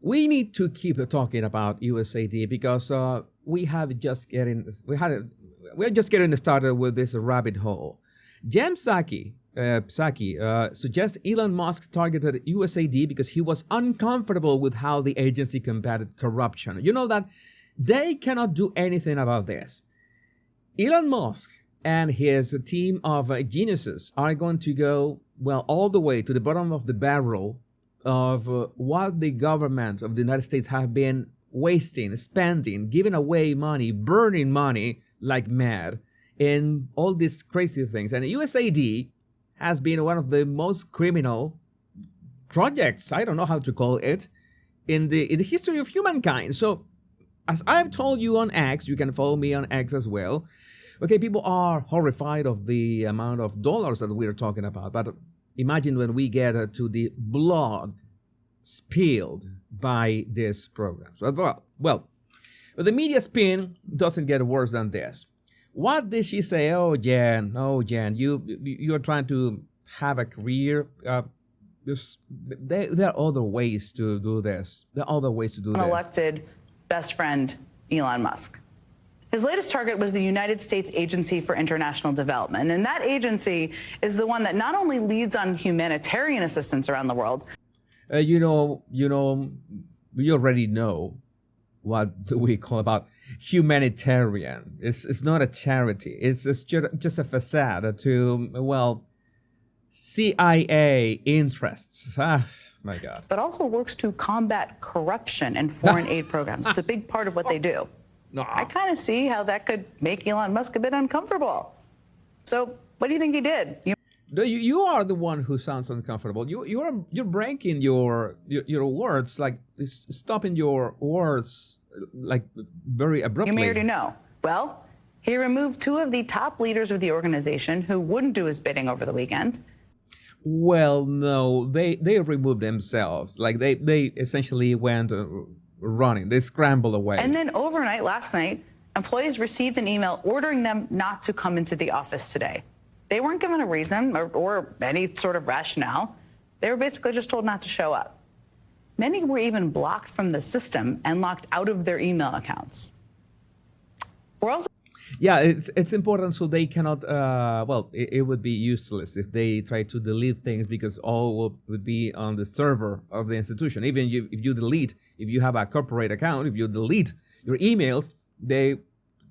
We need to keep talking about USAID because we're just getting started with this rabbit hole. Jem Psaki suggests Elon Musk targeted USAID because he was uncomfortable with how the agency combated corruption. You know that they cannot do anything about this. Elon Musk and his team of geniuses are going to go, well, all the way to the bottom of the barrel of what the government of the United States have been wasting, spending, giving away money, burning money like mad in all these crazy things. And USAID has been one of the most criminal projects, I don't know how to call it, in the history of humankind. So as I've told you on X, you can follow me on X as well. Okay, people are horrified of the amount of dollars that we're talking about, but imagine when we get to the blood spilled by this program. Well, the media spin doesn't get worse than this. What did she say? Oh, Jen, you're trying to have a career. There are other ways to do this. Elected best friend, Elon Musk. His latest target was the United States Agency for International Development. And that agency is the one that not only leads on humanitarian assistance around the world. We already know what we call about humanitarian. It's not a charity. It's just a facade to, well, CIA interests. Ah, my God. But also works to combat corruption and foreign aid programs. It's a big part of what they do. No. I kind of see how that could make Elon Musk a bit uncomfortable. So what do you think he did? You are the one who sounds uncomfortable. You're breaking your words, like stopping your words like very abruptly. You may already know. Well, he removed 2 of the top leaders of the organization who wouldn't do his bidding over the weekend. Well, no, they removed themselves. Like they essentially went running. They scrambled away. And then overnight, last night, employees received an email ordering them not to come into the office today. They weren't given a reason or any sort of rationale. They were basically just told not to show up. Many were even blocked from the system and locked out of their email accounts. We're also it's important so they cannot, it would be useless if they try to delete things because all would be on the server of the institution. Even if you have a corporate account, if you delete your emails, there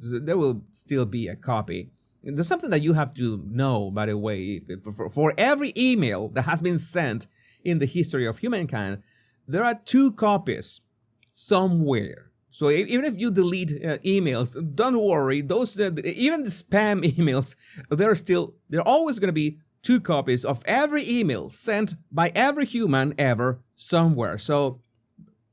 will still be a copy. There's something that you have to know, by the way. For every email that has been sent in the history of humankind, there are 2 copies somewhere. So even if you delete emails, don't worry. Those even the spam emails, there are always going to be 2 copies of every email sent by every human ever somewhere. So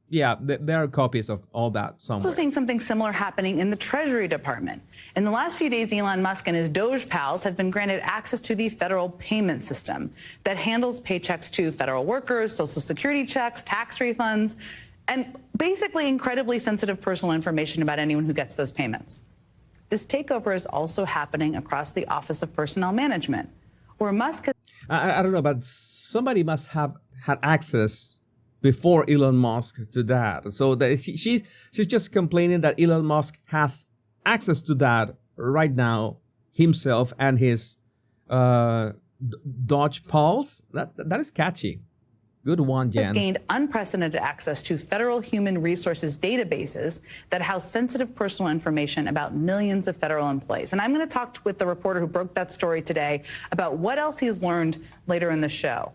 yeah, there are copies of all that somewhere. Also seeing something similar happening in the Treasury Department. In the last few days, Elon Musk and his Doge pals have been granted access to the federal payment system that handles paychecks to federal workers, Social Security checks, tax refunds, and basically incredibly sensitive personal information about anyone who gets those payments. This takeover is also happening across the Office of Personnel Management, where Musk has... I don't know, but somebody must have had access before Elon Musk to that. So she's just complaining that Elon Musk has access to that right now himself and his Doge pals. That is catchy. Good one, Jen. Has gained unprecedented access to federal human resources databases that house sensitive personal information about millions of federal employees. And I'm going to talk with the reporter who broke that story today about what else he's learned later in the show.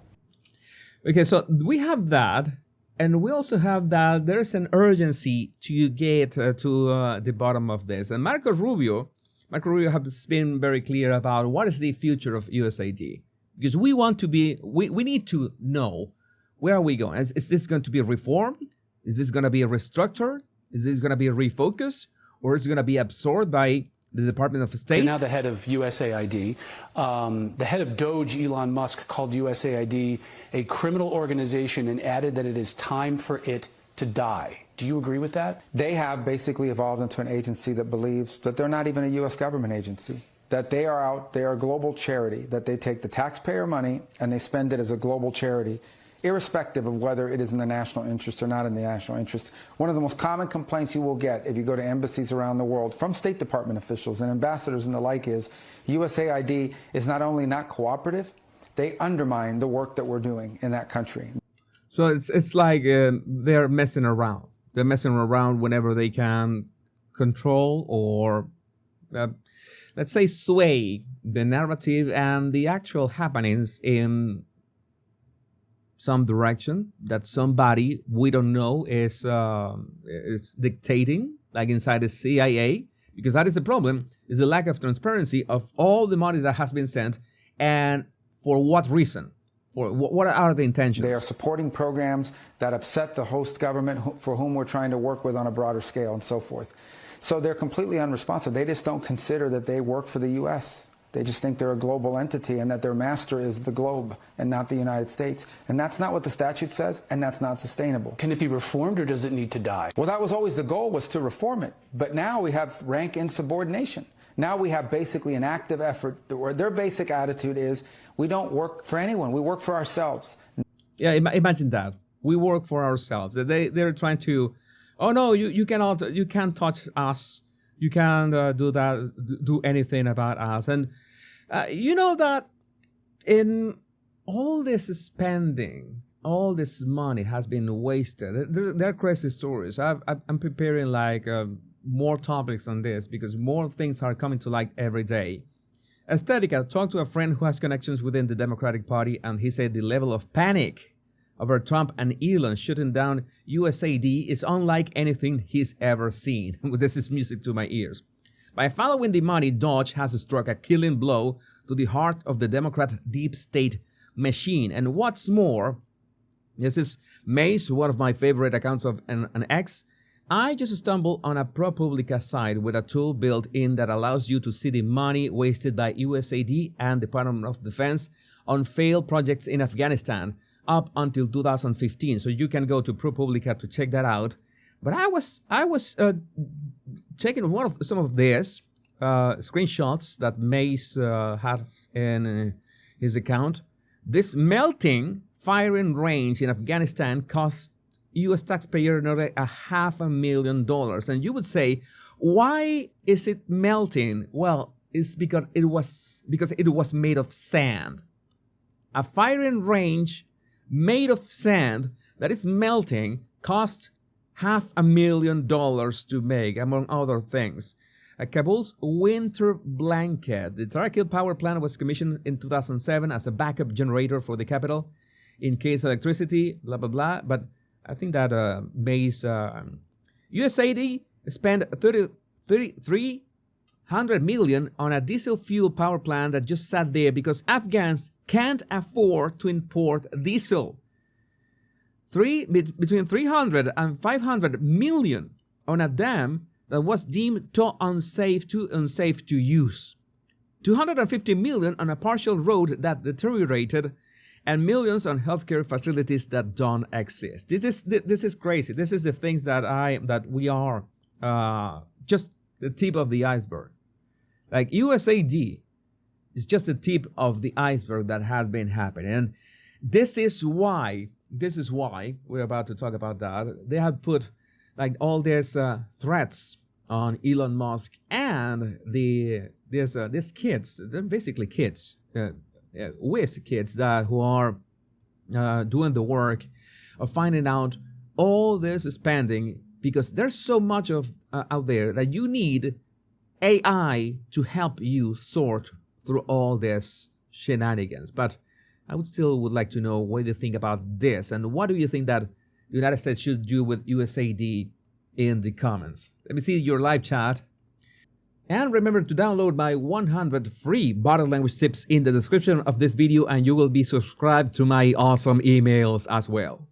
Okay, so we have that, and we also have that there's an urgency to get to the bottom of this. And Marco Rubio has been very clear about what is the future of USAID. Because we need to know, where are we going? Is this going to be reformed? Is this going to be restructured? Is this going to be refocused? Or is it going to be absorbed by the Department of State? And now the head of USAID. The head of Doge, Elon Musk, called USAID a criminal organization and added that it is time for it to die. Do you agree with that? They have basically evolved into an agency that believes that they're not even a U.S. government agency, that they are a global charity, that they take the taxpayer money and they spend it as a global charity irrespective of whether it is in the national interest or not in the national interest. One of the most common complaints you will get if you go to embassies around the world from State Department officials and ambassadors and the like is USAID is not only not cooperative, they undermine the work that we're doing in that country. So it's like they're messing around. They're messing around whenever they can control or, let's say, sway the narrative and the actual happenings in some direction that somebody we don't know is dictating, like inside the CIA, because that is the problem, is the lack of transparency of all the money that has been sent and for what reason. What are the intentions? They are supporting programs that upset the host government for whom we're trying to work with on a broader scale and so forth. So they're completely unresponsive. They just don't consider that they work for the U.S. They just think they're a global entity and that their master is the globe and not the United States. And that's not what the statute says, and that's not sustainable. Can it be reformed, or does it need to die? Well, that was always the goal, was to reform it. But now we have rank insubordination. Now we have basically an active effort where their basic attitude is, we don't work for anyone, we work for ourselves. Yeah, imagine that. We work for ourselves. They're trying to, oh no, you can't touch us. You can't do anything about us. And you know that in all this spending, all this money has been wasted. There are crazy stories. I'm preparing like more topics on this because more things are coming to light every day. Aesthetica talked to a friend who has connections within the Democratic Party, and he said the level of panic over Trump and Elon shutting down USAID is unlike anything he's ever seen. This is music to my ears. By following the money, Dodge has struck a killing blow to the heart of the Democrat deep state machine. And what's more, this is Mace, one of my favorite accounts of an X. I just stumbled on a ProPublica site with a tool built in that allows you to see the money wasted by USAID and Department of Defense on failed projects in Afghanistan up until 2015. So you can go to ProPublica to check that out. But I was checking some of this screenshots that Mace has in his account. This melting firing range in Afghanistan costs U.S. taxpayer nearly $500,000. And you would say, why is it melting? Well, it's because it was made of sand. A firing range made of sand that is melting costs $500,000 to make, among other things. Kabul's winter blanket. The Tarakil power plant was commissioned in 2007 as a backup generator for the capital in case electricity, blah, blah, blah. But I think that Mace, USAID spent $300 million on a diesel fuel power plant that just sat there because Afghans can't afford to import diesel. Between 300 and 500 million on a dam that was deemed too unsafe to use. 250 million on a partial road that deteriorated, and millions on healthcare facilities that don't exist. This is crazy. This is the things that we are just the tip of the iceberg. Like USAID is just the tip of the iceberg that has been happening, and this is why we're about to talk about that. They have put like all these threats on Elon Musk and these kids. They're basically kids. With kids who are doing the work of finding out all this spending, because there's so much of out there that you need AI to help you sort through all this shenanigans. But I would like to know what you think about this, and what do you think that the United States should do with USAID in the comments. Let me see your live chat. And remember to download my 100 free body language tips in the description of this video, and you will be subscribed to my awesome emails as well.